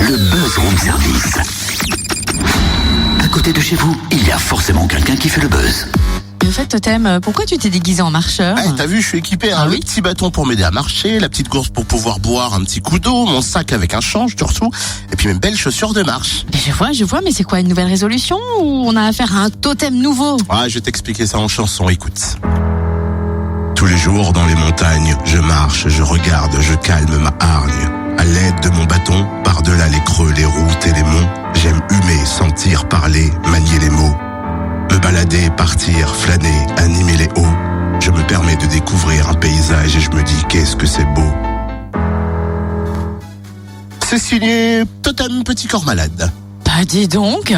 le Buzz Room Service. À côté de chez vous, il y a forcément quelqu'un qui fait le buzz. En fait, Totem, pourquoi tu t'es déguisé en marcheur? T'as vu, je suis équipé, le petit bâton pour m'aider à marcher, la petite gourde pour pouvoir boire un petit coup d'eau, mon sac avec un change surtout, et puis mes belles chaussures de marche. Je vois, mais c'est quoi, une nouvelle résolution ou on a affaire à un totem nouveau? Je vais t'expliquer ça en chanson, écoute. Tous les jours dans les montagnes, je marche, je regarde, je calme ma hargne. À l'aide de mon bâton, par-delà les creux, les routes et les monts, j'aime humer, sentir, parler, manier les mots. Me balader, partir, flâner, animer les hauts. Je me permets de découvrir un paysage et je me dis qu'est-ce que c'est beau. C'est signé Totem Petit Corps Malade. Bah dis donc,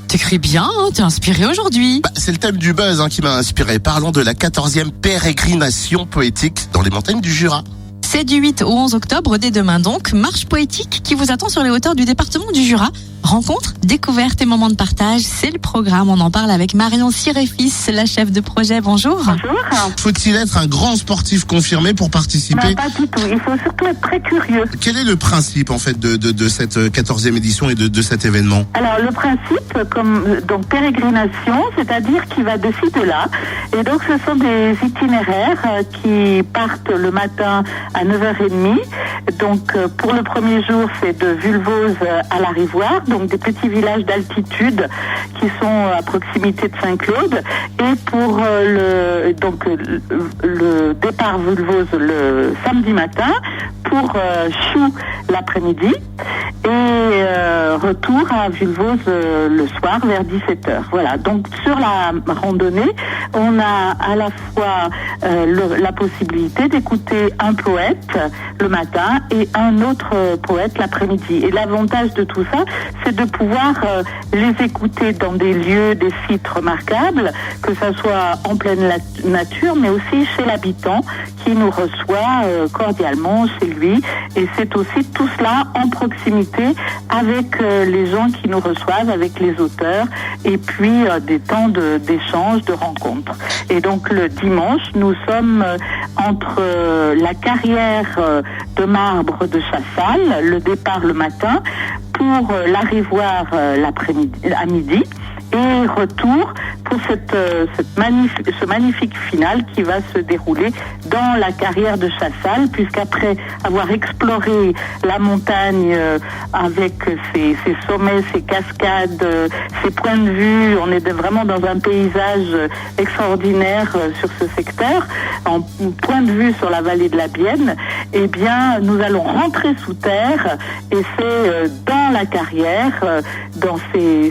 t'écris bien, t'es inspiré aujourd'hui. C'est le thème du buzz qui m'a inspiré. Parlons de la 14e pérégrination poétique dans les montagnes du Jura. C'est du 8 au 11 octobre, dès demain donc, marche poétique qui vous attend sur les hauteurs du département du Jura. Rencontres, découvertes et moments de partage, c'est le programme. On en parle avec Marion Siréfis, la chef de projet. Bonjour. Bonjour. Faut-il être un grand sportif confirmé pour participer? Non, pas du tout. Il faut surtout être très curieux. Quel est le principe en fait de cette 14e édition et de cet événement? Alors le principe, donc pérégrination, c'est-à-dire qu'il va de ci de là. Et donc ce sont des itinéraires qui partent le matin à 9h30. Donc pour le premier jour, c'est de Vulvoz à la Rivoire, donc des petits villages d'altitude qui sont à proximité de Saint-Claude. Et pour le départ Vulvoz le samedi matin, pour Chou l'après-midi et retour à Vulvoz le soir vers 17h. Voilà, donc sur la randonnée, on a à la fois la possibilité d'écouter un poète le matin et un autre poète l'après-midi. Et l'avantage de tout ça, c'est de pouvoir les écouter dans des lieux, des sites remarquables, que ça soit en pleine nature, mais aussi chez l'habitant qui nous reçoit cordialement chez lui. Et c'est aussi tout cela en proximité avec les gens qui nous reçoivent, avec les auteurs, et puis des temps d'échange, de rencontres. Et donc le dimanche, nous sommes entre la carrière de marbre de Chassal, le départ le matin, pour l'Arivoire l'après-midi, à midi, et retour pour ce magnifique final qui va se dérouler dans la carrière de Chassal, puisqu'après avoir exploré la montagne avec ses sommets, ses cascades, ses points de vue, on est vraiment dans un paysage extraordinaire sur ce secteur, en point de vue sur la vallée de la Bienne, eh bien nous allons rentrer sous terre et c'est dans la carrière, dans ce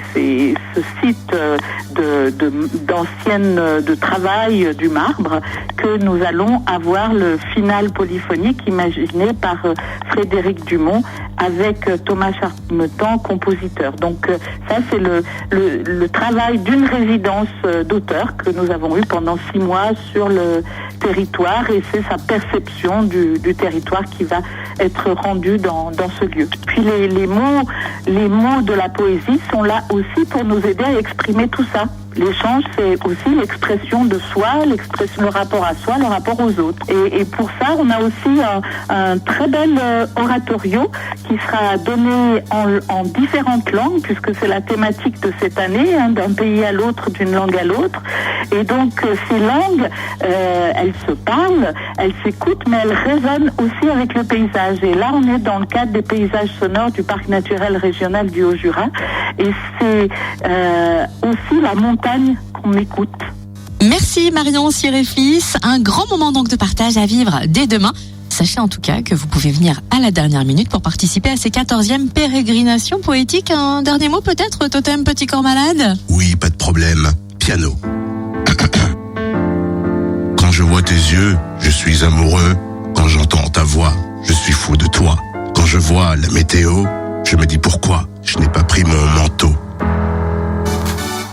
site d'anciennes de travail du marbre, que nous allons avoir le final polyphonique imaginé par Frédéric Dumont avec Thomas Charmetan, compositeur. Donc ça c'est le travail d'une résidence d'auteur que nous avons eu pendant 6 mois sur le territoire, et c'est sa perception du territoire qui va être rendue dans ce lieu. Puis les mots de la poésie sont là aussi pour nous aider à exprimer tout ça. L'échange, c'est aussi l'expression de soi, le rapport à soi, le rapport aux autres. Et pour ça, on a aussi un très bel oratorio qui sera donné en différentes langues, puisque c'est la thématique de cette année, d'un pays à l'autre, d'une langue à l'autre. Et donc, ces langues, elles se parlent, elles s'écoutent, mais elles résonnent aussi avec le paysage. Et là, on est dans le cadre des paysages sonores du Parc naturel régional du Haut-Jura. Et c'est aussi la montagne qu'on écoute. Merci Marion Siréfis, un grand moment donc de partage à vivre dès demain. Sachez en tout cas que vous pouvez venir à la dernière minute pour participer à ces 14e pérégrinations poétiques. Un dernier mot peut-être, Totem Petit Corps Malade? Oui, pas de problème. Piano. Quand je vois tes yeux, je suis amoureux. Quand j'entends ta voix, je suis fou de toi. Quand je vois la météo, je me dis pourquoi je n'ai pas pris mon manteau.